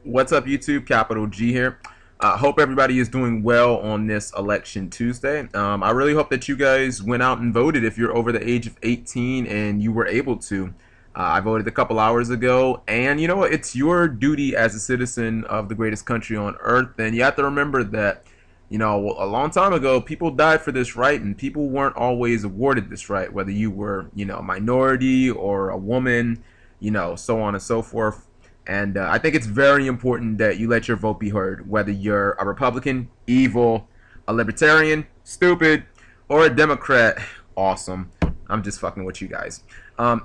What's up, YouTube? Capital G here. Hope everybody is doing well on this election Tuesday. I really hope that you guys went out and voted if you're over the age of 18 and you were able to. I voted a couple hours ago, and you know what? It's your duty as a citizen of the greatest country on earth, and you have to remember that, you know, a long time ago, people died for this right, and people weren't always awarded this right, whether you were, you know, a minority or a woman, you know, so on and so forth. And I think it's very important that you let your vote be heard, whether you're a Republican, evil, a Libertarian, stupid, or a Democrat, awesome. I'm just fucking with you guys.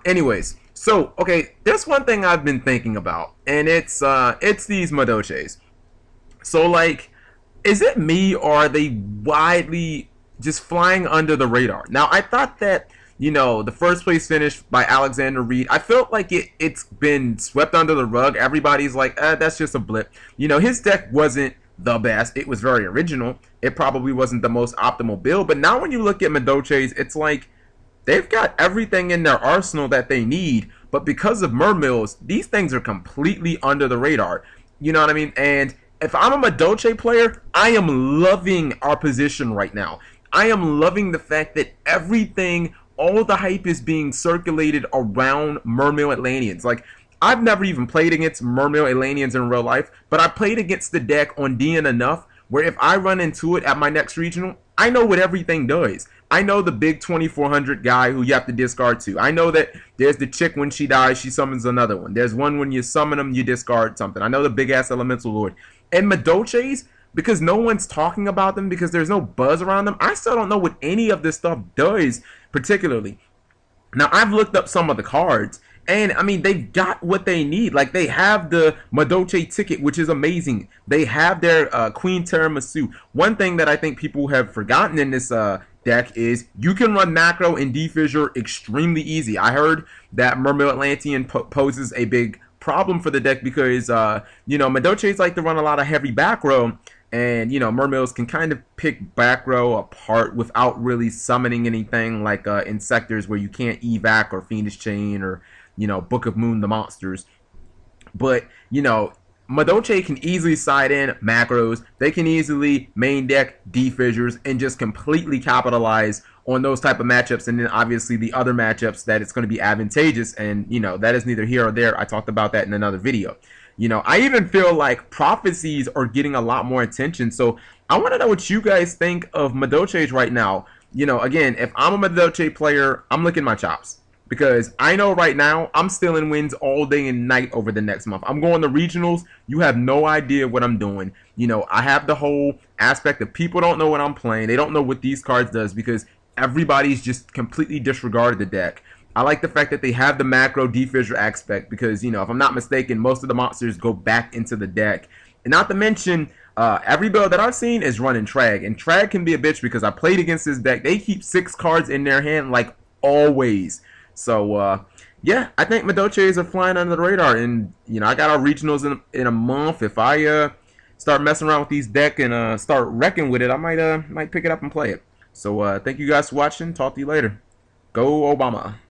Anyways, so, okay, there's one thing I've been thinking about, and it's these Madolches. So, like, is it me, or are they widely just flying under the radar? Now, I thought that, you know, the first place finish by Alexander Reed, I felt like it's been swept under the rug. Everybody's like, that's just a blip. You know, his deck wasn't the best. It was very original. It probably wasn't the most optimal build. But now when you look at Madolche's, it's like they've got everything in their arsenal that they need. But because of Mermills, these things are completely under the radar. You know what I mean? And if I'm a Madolche player, I am loving our position right now. I am loving the fact that everything, all the hype is being circulated around Mermill Atlanteans. Like, I've never even played against Mermill Atlanteans in real life, but I played against the deck on DN enough where if I run into it at my next regional, I know what everything does. I know the big 2400 guy who you have to discard to. I know that there's the chick, when she dies, she summons another one. There's one when you summon them, you discard something. I know the big-ass Elemental Lord. And Madolche's, because no one's talking about them, because there's no buzz around them, I still don't know what any of this stuff does particularly. Now, I've looked up some of the cards, and I mean, they've got what they need. Like, they have the Madolche ticket, which is amazing. They have their Queen TIARAMISU. One thing that I think people have forgotten in this deck is you can run macro and defissure extremely easy. I heard that Mermill Atlantean poses a big problem for the deck because, you know, Madolche's like to run a lot of heavy back row. And, you know, Mermills can kind of pick back row apart without really summoning anything, like in sectors where you can't evac or Fiendish Chain or, you know, Book of Moon the monsters. But, you know, Madolche can easily side in macros. They can easily main deck defissures and just completely capitalize on those type of matchups. And then obviously the other matchups that it's going to be advantageous. And, you know, that is neither here or there. I talked about that in another video. You know, I even feel like prophecies are getting a lot more attention. So I want to know what you guys think of Madolche right now. You know, again, if I'm a Madolche player, I'm licking my chops. Because I know right now, I'm stealing wins all day and night over the next month. I'm going to regionals. You have no idea what I'm doing. You know, I have the whole aspect of people don't know what I'm playing. They don't know what these cards does because everybody's just completely disregarded the deck. I like the fact that they have the macro defissure aspect because, you know, if I'm not mistaken, most of the monsters go back into the deck. And not to mention, every build that I've seen is running Trag. And Trag can be a bitch because I played against this deck. They keep 6 cards in their hand like always. So, yeah, I think Madolches are flying under the radar. And, you know, I got our regionals in a month. If I start messing around with these decks and start wrecking with it, I might pick it up and play it. So, thank you guys for watching. Talk to you later. Go Obama.